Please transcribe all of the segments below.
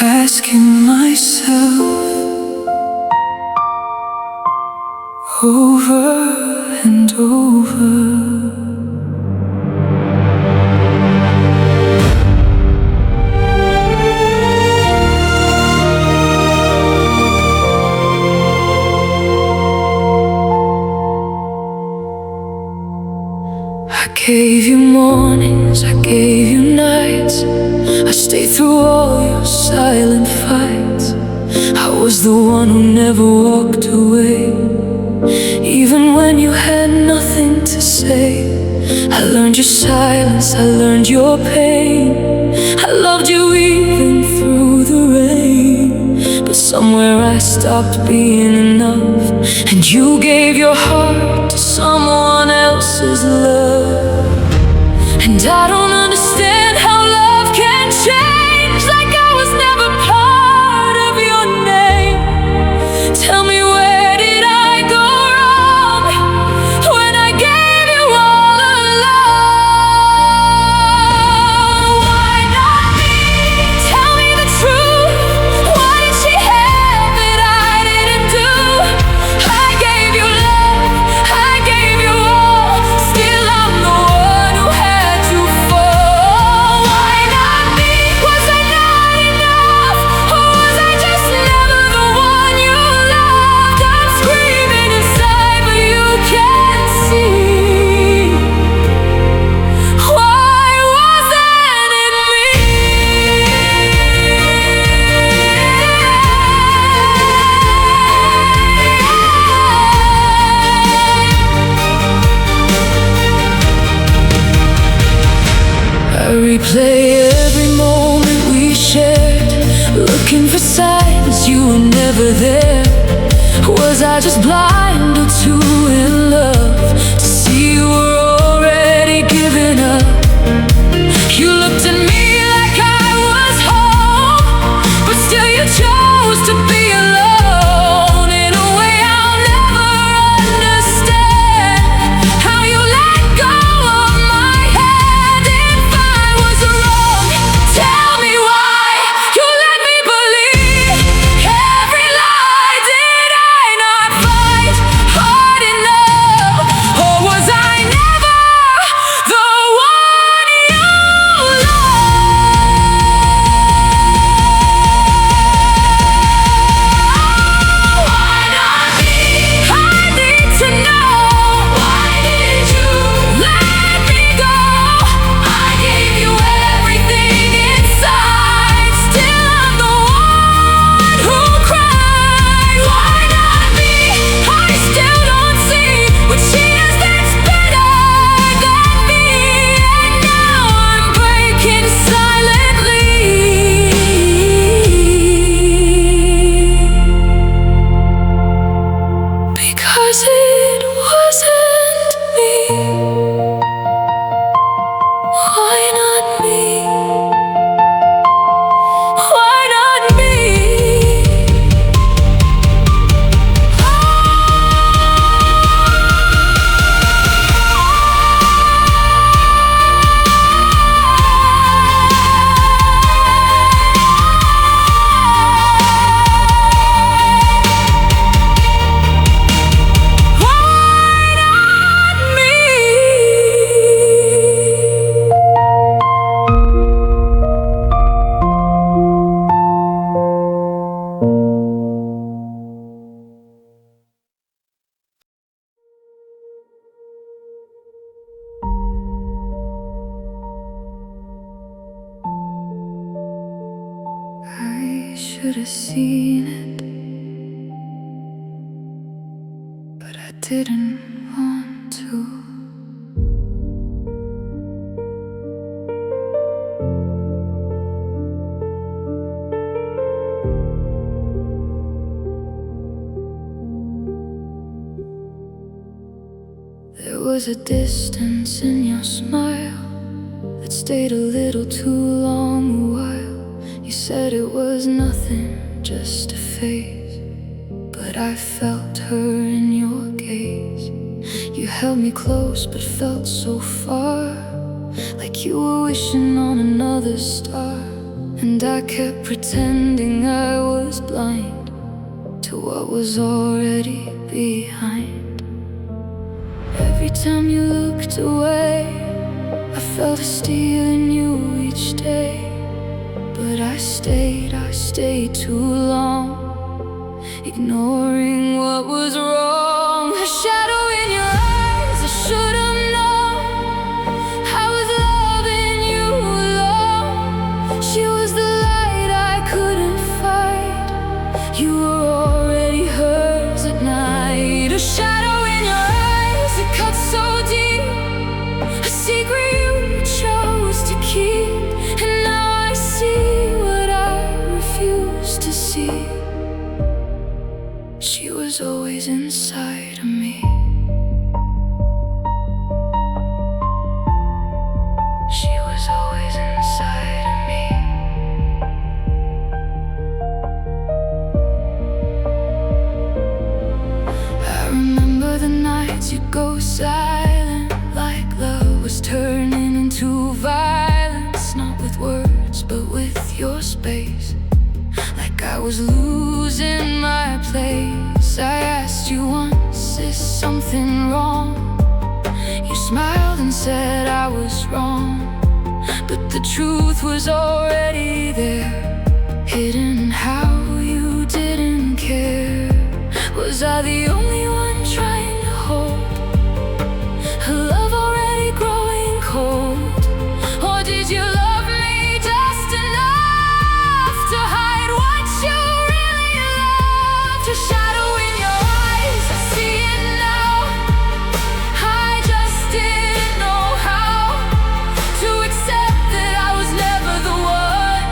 asking myself over and over. I gave you mornings, I gave you nights, I stayed through all your silent fights. I was the one who never walked away, even when you had nothing to say. I learned your silence, I learned your pain. I loved you even through the rain. But somewhere I stopped being enough, and you gave your heart to someone else's love. And I don't understand how love can change, like I was never part of your name. Tell me, where did I go wrong when I gave you all alone? Why not me? Tell me the truth. Why did she have that I didn't do? I gave you love, I gave you all. Still I'm the one who had to fall. Why not me? Was I not enough? Or was I just never the one you loved? I'm screaming inside, but you can't see. Why wasn't it me? I replay every moment we shared, looking for signs you were never there. Was I just blind or too in love to see you were already giving up? You looked at me like I was home, but still you chose to be alone. In a way I'll never understand, how you let go of my hand. If I was wrong, tell me why you let me believe every lie. Did I not fight hard enough? Or was I never the one you love? Why not me? I need to know. Why did you let me go? I gave you everything inside. Still I'm the one who cried. Why not me? I still don't see what she is that's better than me. And now I'm breaking silently, because it wasn't me. Why not me? Why not me? I should have seen it, but I didn't want to. There was a distance in your smile that stayed a little too long a while. You said it was nothing, just a phase, but I felt her in your gaze. You held me close but felt so far, like you were wishing on another star. and I kept pretending I was blind to what was already behind. Every time you looked away, I felt a steal in you each day. But I stayed too long, ignoring what was wrong. A shadow in your eyes, I should have known. I was loving you alone. She was the light I couldn't fight. You were already hers at night. A shadow in your eyes, it cut so deep. A secret you chose to keep, and now I see what I refused to see. She was always inside of me. She was always inside of me. I remember the nights you'd go silent, like love was turning into violence. Not with words, but with your space. Like I was losing my place. I asked you once, is something wrong? You smiled and said I was wrong, but the truth was already there, hidden how you didn't care. Was I the only one trying to hold a love already growing cold? Or did you love me just enough to hide what you really loved? A shadow in your eyes, I see it now. I just didn't know how to accept that I was never the one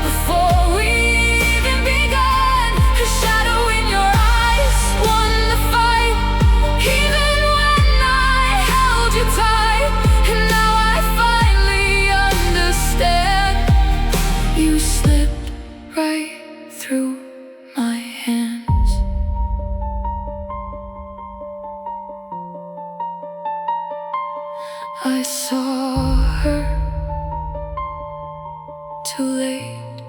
before we even begun. A shadow in your eyes won the fight, even when I held you tight. And now I finally understand. You slipped right through my hands. I saw her too late.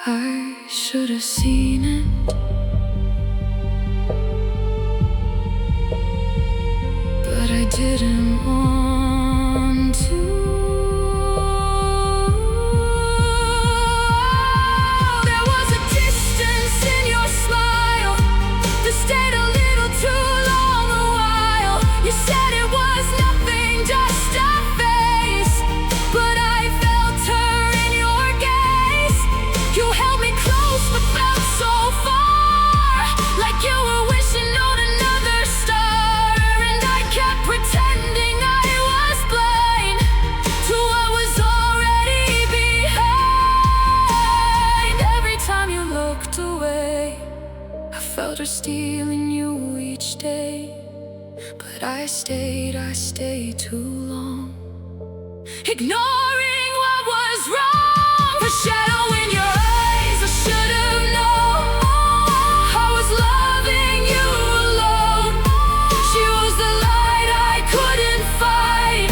I should have seen it, but I didn't want to. There was a distance in your smile that stayed a little too long a while. You said it was nothing, just a phase, but I felt her in your gaze. You held me close but felt so far, like you were wishing on another star. And I kept pretending I was blind to what was already behind. Every time you looked away, I felt her stealing you each day. But I stayed too long, ignoring what was wrong. A shadow in your eyes, I should have known. I was loving you alone. She was the light I couldn't fight.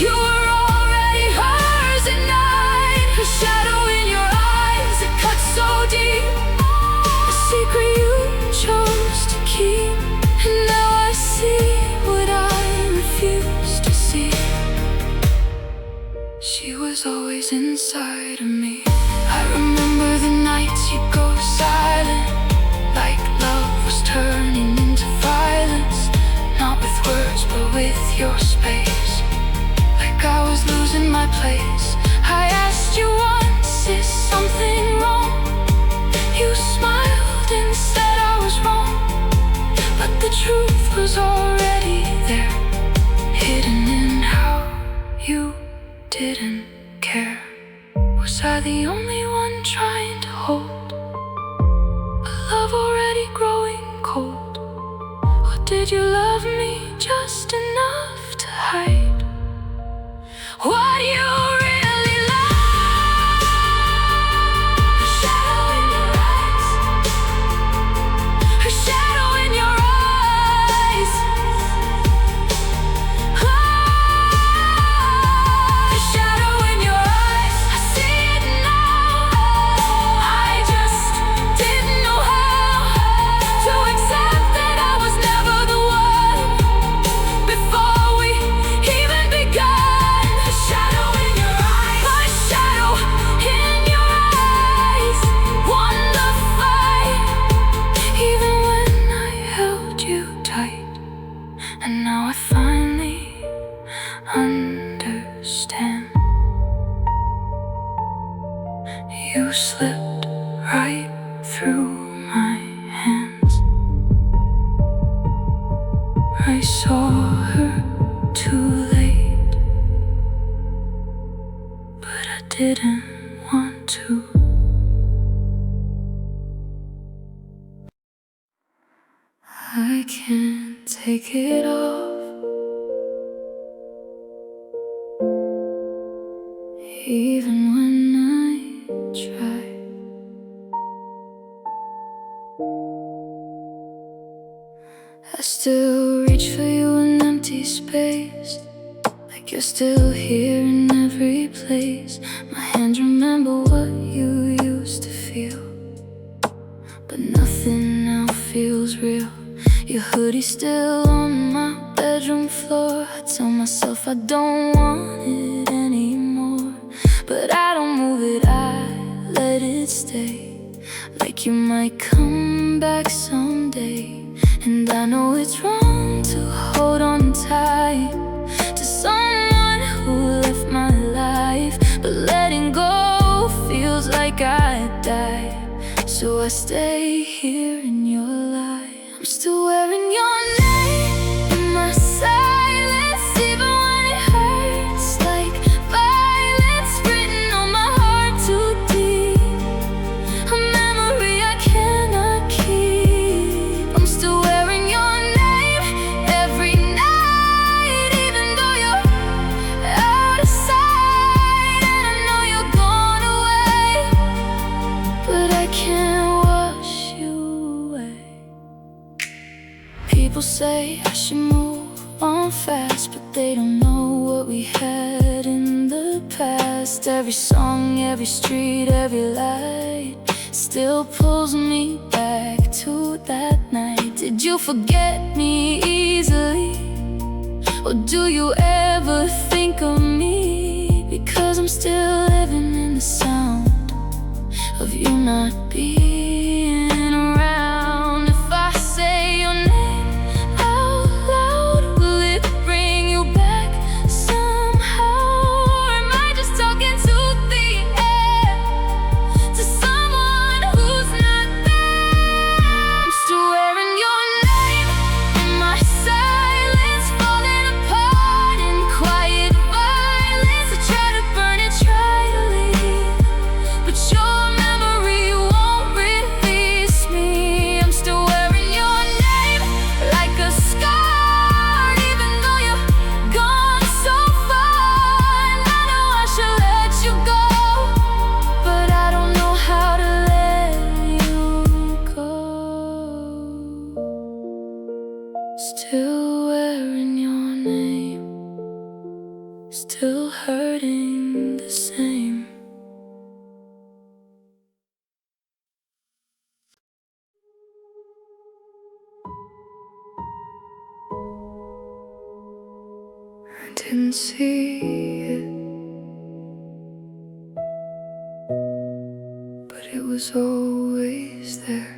You were already hers at night. A shadow in your eyes, it cut so deep. A secret you chose to keep, and now I see what I refused to see. She was always inside of me. I remember the nights you'd go silent, like love was turning into violence. Not with words, but with your space. Like I was losing my place. I asked you once, is something wrong? You smiled and said I was wrong, but the truth was already there, hidden in how you didn't care. Was I the only one trying to hold a love already growing cold? Or did you love me just enough to hide what you really love? A shadow in your eyes, a shadow in your eyes. A shadow in your eyes, I And now I finally understand. You slipped right through my hands. I saw her too late, but I didn't want to. I can't take it off, even when I try. I still reach for you in empty space, like you're still here in every place. My hands remember what you used to feel, but nothing now feels real. Your hoodie's still on my bedroom floor. I tell myself I don't want it anymore, but I don't move it, I let it stay. Like you might come back someday. And I know it's wrong to hold on tight to someone who left my life, but letting go feels like I died. So I stay here in your light. I'm still wearing your name in my silence, even when it hurts like violence written on my heart too deep. A memory I cannot keep. I'm still wearing your name every night, even though you're out of sight. And I know you're gone away, but I can't wash you away. People say I should move on fast, but they don't know what we had in the past. Every song, every street, every light still pulls me back to that night. Did you forget me easily? Or do you ever think of me? Because I'm still living in the sound of you not being around. If I say your name out loud, will it bring you back somehow? Or am I just talking to the air, to someone who's not there? I'm still wearing your name in my silence, falling apart in quiet violence. I try to burn it, try to leave, but your memory won't release me. I'm still wearing your name like a scar, even though you're gone so far. And I know I should let you go, but I don't know how to let you go. Still wearing your name, still hurting the same. I didn't see it, but it was always there.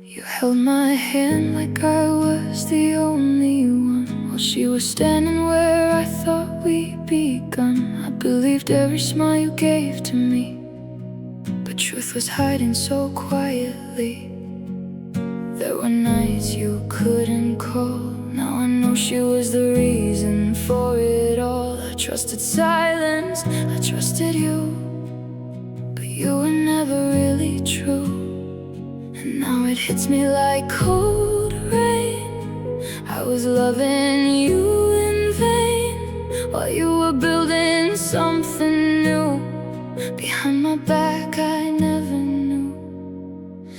You held my hand like I was the only one, while she was standing where I thought we'd begun. I believed every smile you gave to me, but truth was hiding so quietly. There were nights you couldn't call. Now I know she was the reason for it all. I trusted silence, I trusted you, but you were never really true. And now it hits me like cold rain. I was loving you in vain, while you were building something new. Behind my back I never knew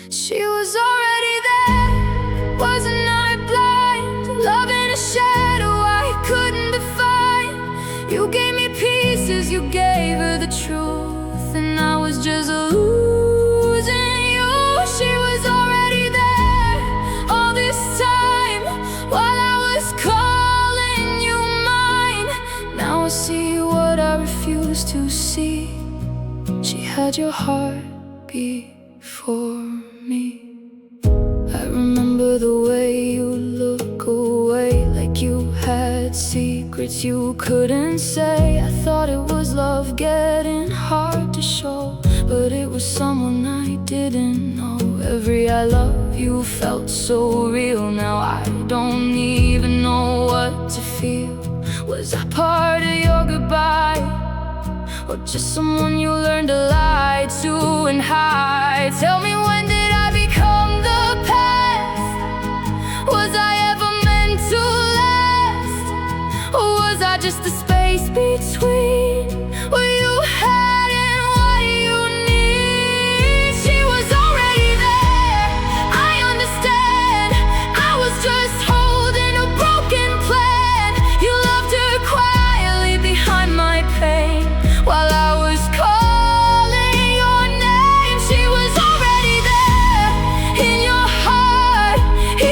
she was already there. Wasn't I blind, love in a shadow I couldn't define? You gave me pieces, you gave her the truth, and I was just losing you. She was already there all this time, while I was calling you mine. Now I see what I refused to see. She had your heart before me. I remember the way you secrets you couldn't say. I thought it was love getting hard to show, but it was someone I didn't know. Every I love you felt so real. Now I don't even know what to feel. Was I part of your goodbye, or just someone you learned to lie to and hide? Tell me, when did I become the past? Was I ever meant to last? Or was I just the space between what you had and what you need? She was already there, I understand. I was just holding a broken plan. You loved her quietly behind my pain, while I was calling your name. She was already there in your heart,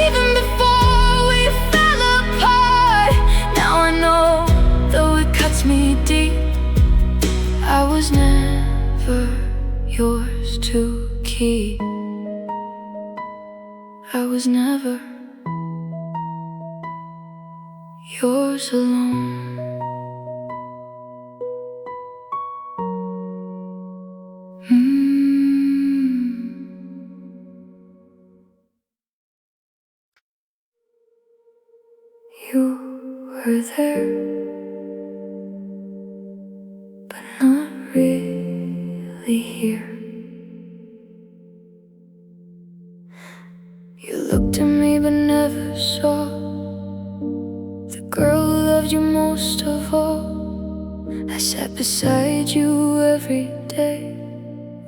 even before we fell apart. Now I know, though it cuts me deep, I was never yours to keep. I was never yours alone. You were there, but not really here. You looked at me but never saw the girl who loved you most of all. I sat beside you every day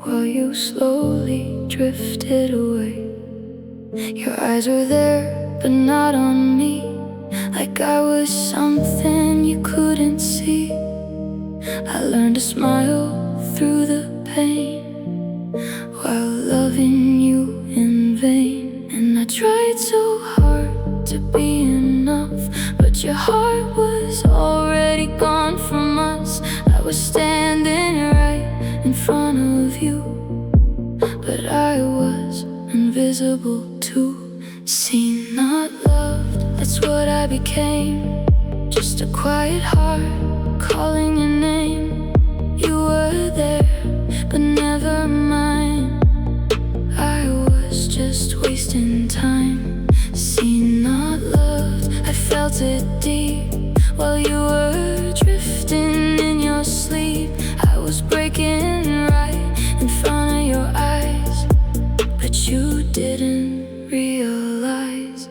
while you slowly drifted away. Your eyes were there but not on me, like I was something you couldn't see. I learned to smile through the pain while loving you in vain. And I tried so hard to be enough, but your heart was already gone from us. I was standing right in front of you, but I was invisible too. Seen, not loved, that's what I became. Just a quiet heart calling your name. You were there, but never mine. I was just wasting time. Seen, not loved, I felt it deep while you were drifting in your sleep. I was breaking right in front of your eyes, but you didn't realize.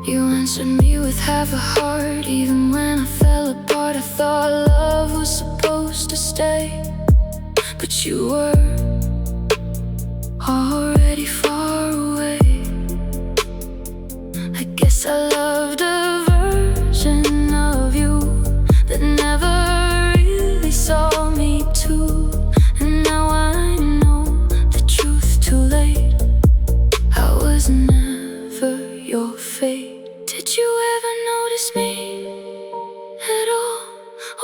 You answered me with half a heart. Even when I fell apart, I thought love was supposed to stay, but you were already far away. I guess I loved a version of you that never really saw me too. And now I know the truth too late. I was never your fate. Did you ever notice me at all?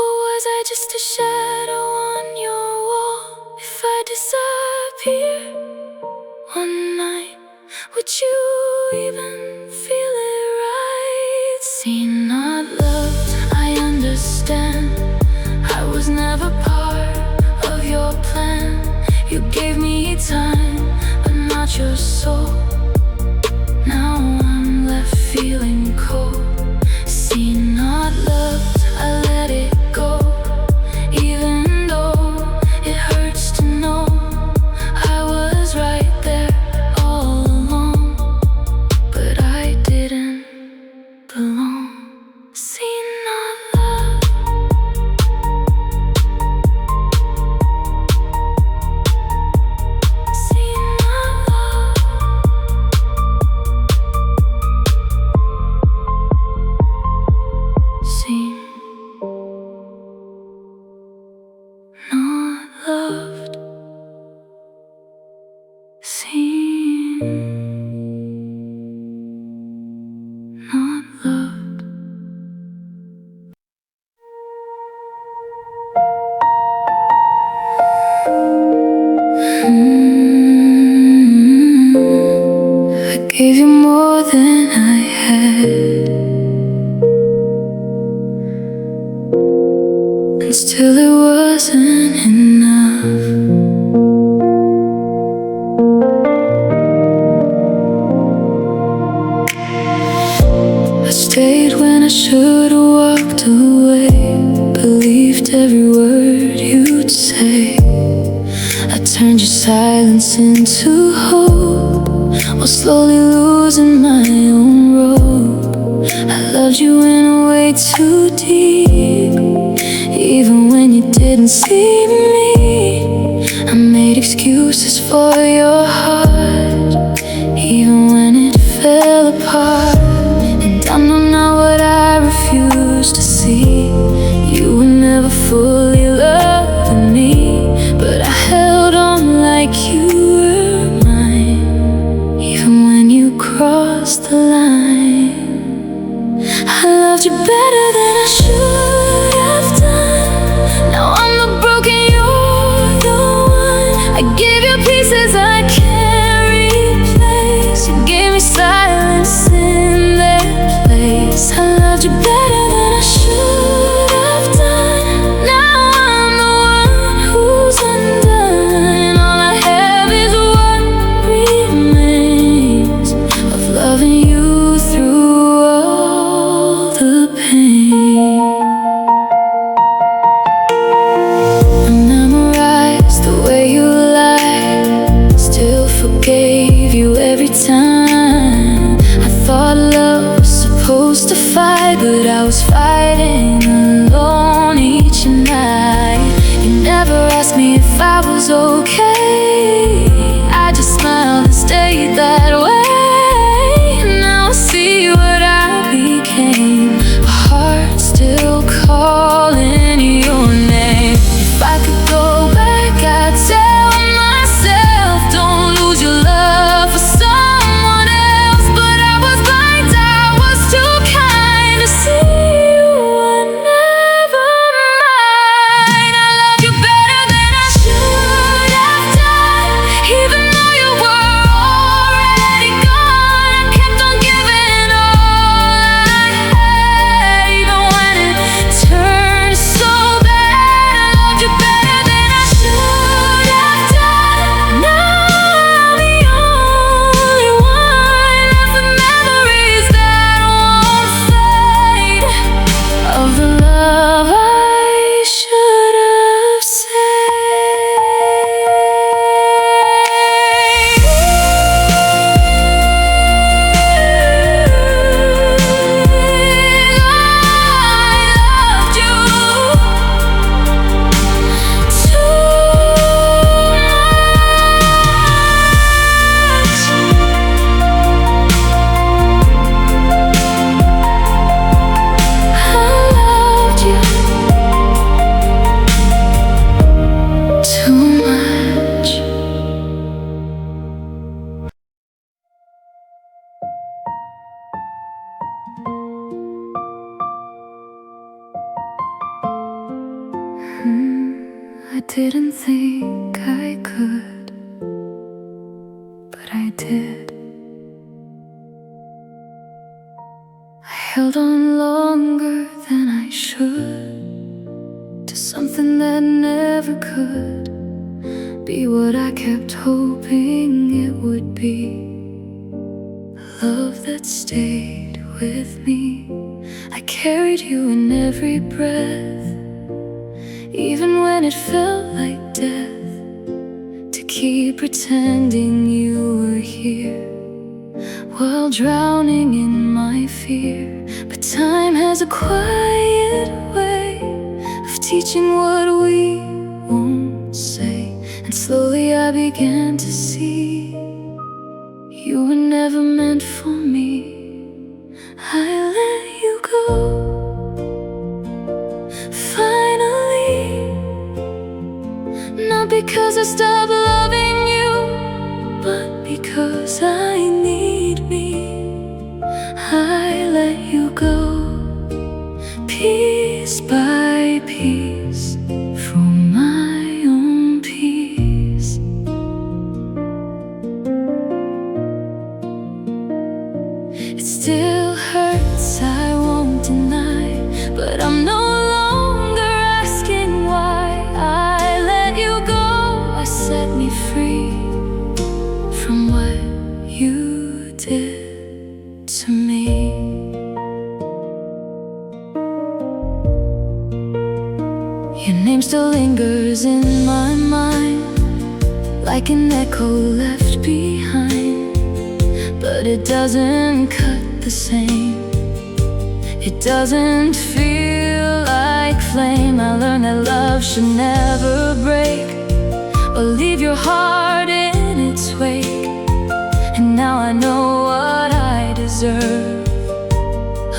Or was I just a shadow on your wall? If I disappear one night, would you even feel it right? Seen, not loved, I understand. I was never part of your plan. You gave me time, but not your soul. Now I'm left feeling cold. Seen, not loved, I let it go, even though it hurts to know I was right there all along, but I didn't belong. Seen, not loved. Seen, not loved. stayed when I should've walked away. Believed every word you'd say. I turned your silence into hope, while slowly losing my own rope. I loved you in a way too deep, even when you didn't see me. I made excuses for your heart, even when it fell apart. And I know now what I refused to see. You were never fully loving me, but I held on like you were mine, even when you crossed the line. I loved you better than I should have done. Now I'm the broken, you're the one. I give you pieces I can't replace. You gave me silence in their place. I loved you better than I should have done. Now I'm the one who's undone. All I have is what remains of loving you through all the pain. I memorized the way you lied, still forgave you every time. I thought love was supposed to fight, but I was fighting alone each night. You never asked me if I was okay. I just smiled and stayed that way. Now I see what I became, a heart still calling your name. If I could go back, I'd tell myself, don't lose your love for someone else. But I was blind, I was too kind to see you were never mine. I love you better than I should have done, even though you were already gone. I kept on giving all I had, even when it turned so bad. I loved you better than I should have done. Now I'm the only one left with memories that won't fade, of the love I should have saved. I loved you too much. I didn't think I could, but I did. I held on longer than I should to something that never could be what I kept hoping it would be. A love that stayed with me. I carried you in every breath, even when it felt like death, to keep pretending you were here while drowning in my fear. But time has a quiet way of teaching what we won't say, and slowly I began to see you were never meant for me. I let you go, finally, not because I stopped loving you, but because I need me. I let you go, piece by piece, for my own peace. It still hurts, I won't deny, but I'm no longer asking why. I let you go, I set me free from what you did to me. name still lingers in my mind, like an echo left behind. But it doesn't cut the same. It doesn't feel like flame. I learned that love should never break or leave your heart in its wake. And now I know what I deserve,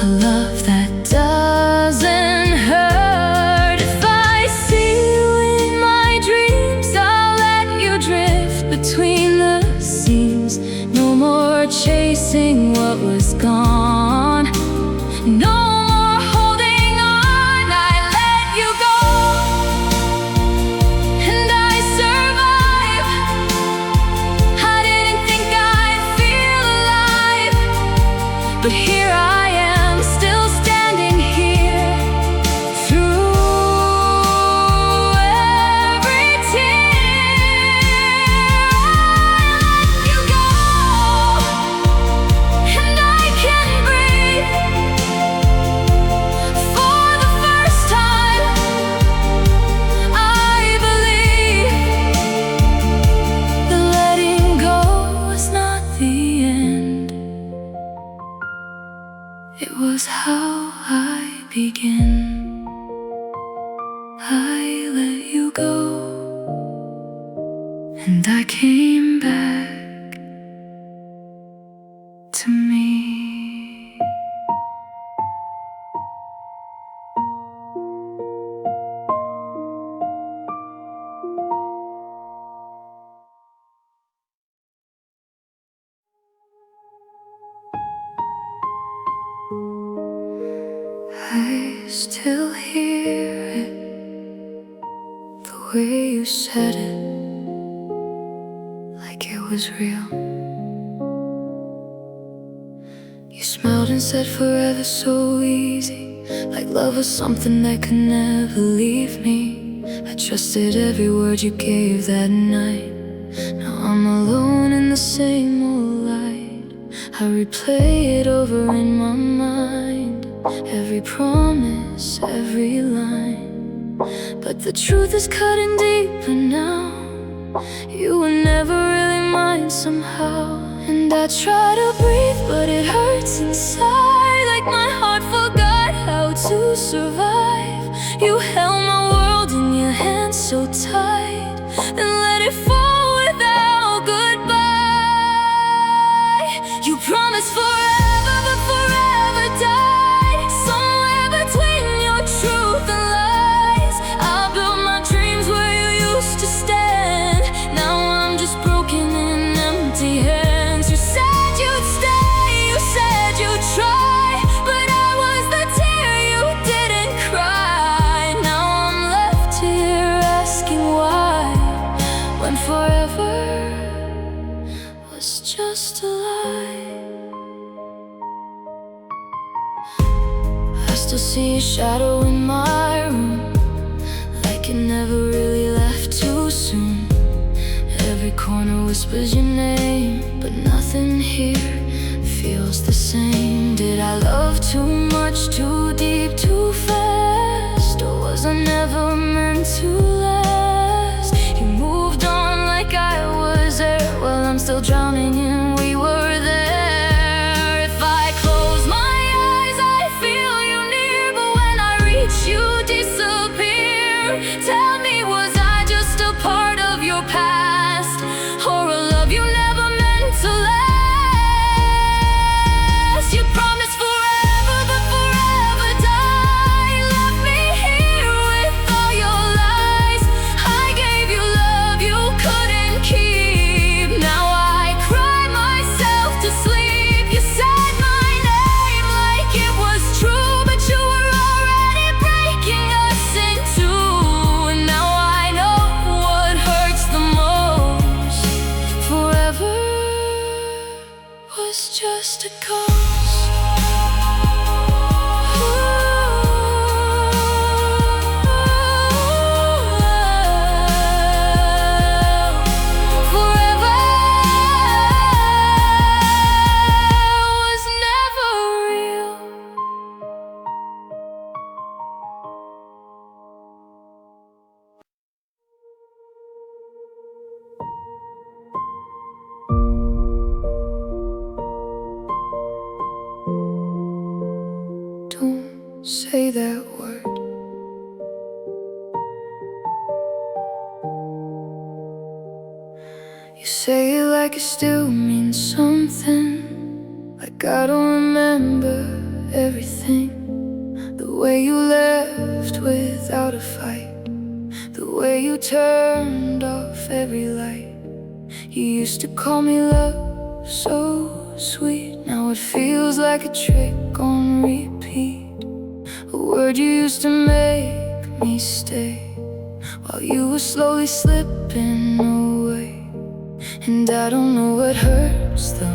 a love that doesn't hurt. If I see you in my dreams, I'll let you drift between the seams. No more chasing what was gone, no more holding on. I let you go, and I survived. I didn't think I'd feel alive, but here I am, still standing here. Through every tear, I let you go, and I can breathe. For the first time, I believe that letting go was not the end. It was how I began. I let you go, and I came back to me. I still hear it, the way you said it, like it was real. You smiled and said forever so easy, like love was something that could never leave me. I trusted every word you gave that night. Now I'm alone in the same old light. I replay it over in my mind, every promise, every line. But the truth is cutting deeper now. You were never really mine somehow. And I try to breathe, but it hurts inside, like my heart forgot how to survive. You held my world in your hands so tight, then let it fall without goodbye. You promised forever, but forever died somewhere between your truth and lies. I built my dreams where you used to stand. Now I'm just broken and empty hands. You said you'd stay, you said you'd try, but I was the tear you didn't cry. Now I'm left here asking why, when forever was just a lie. I still see a shadow in my room, like it never really left too soon. Every corner whispers your name, but nothing here feels the same. Did I love too much, too deep, too fast? Or was I never meant to last? You moved on like I was there, while I'm still drowning in we were there. If I close my eyes, I feel you near, but when I reach you, disappear. Tell me, was I just a part of your past, or a love you never meant to last? You promised forever, but forever say that word. You say it like it still means something, like I don't remember everything. The way you left without a fight, the way you turned off every light. You used to call me love, so sweet. Now it feels like a trick on repeat. A word you used to make me stay, while you were slowly slipping away. And I don't know what hurts the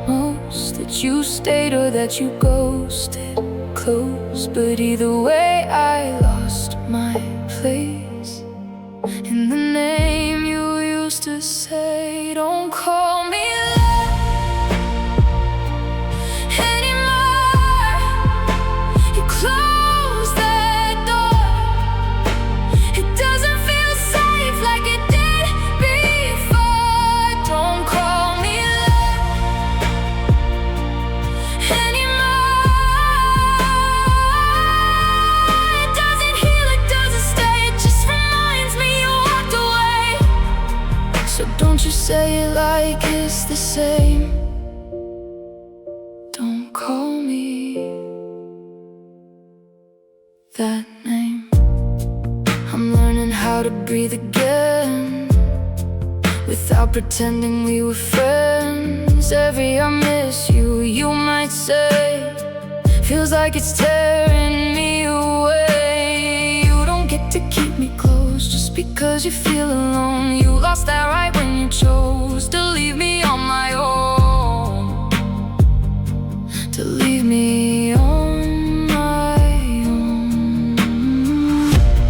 most, that you stayed or that you ghosted close. But either way I lost my place in the name you used to say. Don't call me love anymore. You closed that door. It doesn't feel safe like it did before. Don't call me love anymore. It doesn't heal, it doesn't stay. It just reminds me you walked away. So don't you say it like it's the same. Don't call me that name. I'm learning how to breathe again, without pretending we were friends. Every I miss you, you might say, feels like it's tearing me away. You don't get to keep me close just because you feel alone. You lost that right when you chose to leave me on my own, to leave me on my own.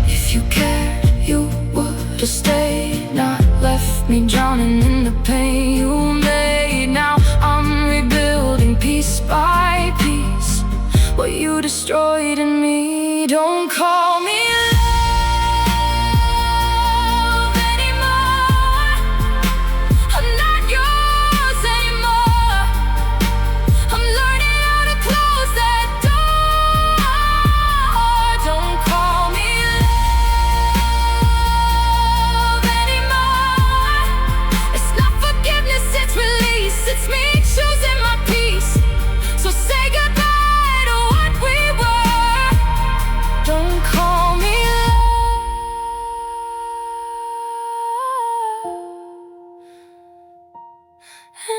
If you cared, you would have stayed, not left me drowning in the pain you made. Now I'm rebuilding piece by piece what you destroyed in me. Don't call me love anymore. I'm not yours anymore. I'm learning how to close that door. Don't call me love anymore. It's not forgiveness, it's release. It's me choosing my peace. So say goodbye to what we were. Don't call me love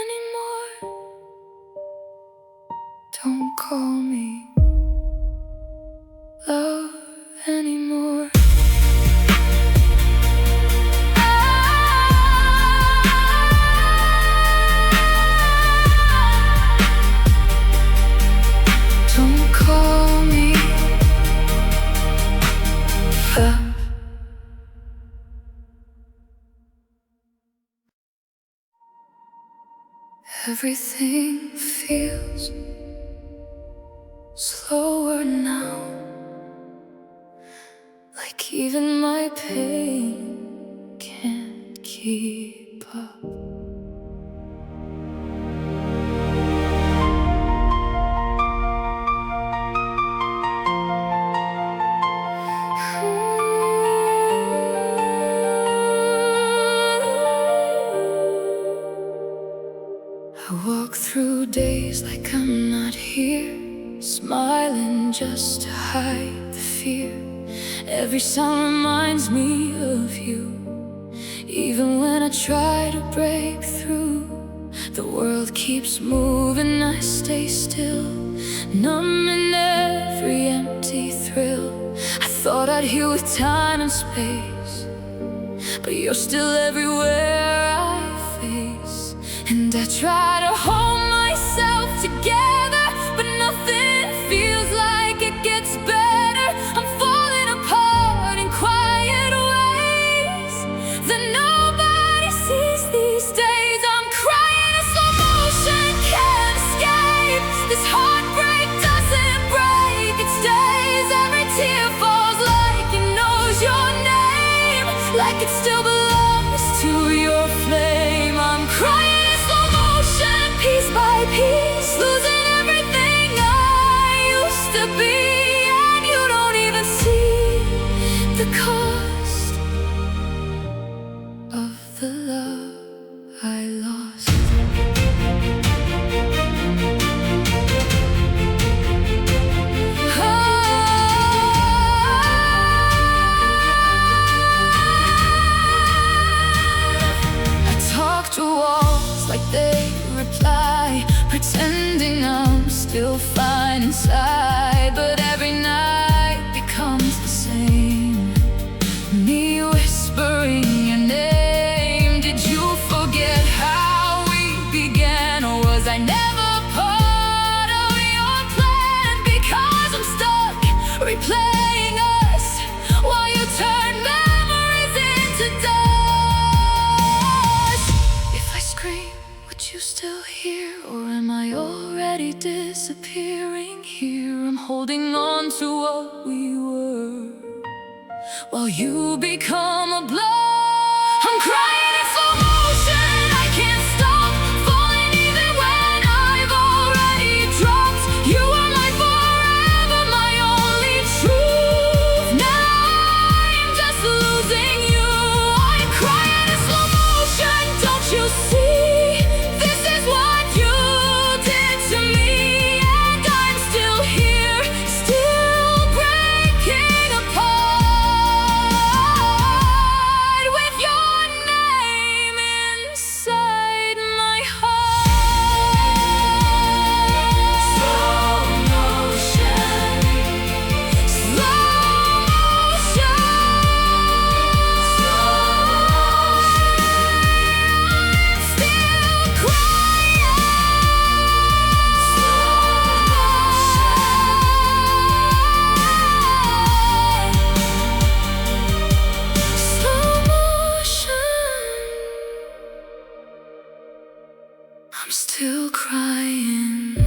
anymore. Don't call me love anymore. Don't call me love. Everything feels slower now, like even my pain can't keep up. I walk through days like I'm not here, smiling just to hide the fear. Every sound reminds me of you. Even when I try to break through, the world keeps moving, I stay still, numb in every empty thrill. I thought I'd heal with time and space, but you're still everywhere I face. And I try to hold myself together, but nothing feels like it gets better. I'm falling apart in quiet ways that nobody sees these days. I'm crying in slow motion, can't escape. This heartbreak doesn't break, it stays. Every tear falls like it knows your name, like it still belongs to your flame. I'm crying piece by piece, losing everything I used to be. And mine inside, but every night becomes the same. Me whispering your name. Did you forget how we began, or was I never part of your plan? Because I'm stuck replaying us while you turn memories into dust. If I scream, would you still hear, or am I already disappearing here? I'm holding on to what we were while you become a blur. I'm crying in slow motion, I can't stop falling even when I've already dropped. You are my forever, my only truth. Now I'm just losing you. I'm crying in slow motion, don't you see? This is what you did to me, and I'm still here, still breaking apart with your name inside my heart. Slow motion, slow motion, I'm still crying. Slow motion, I'm still crying.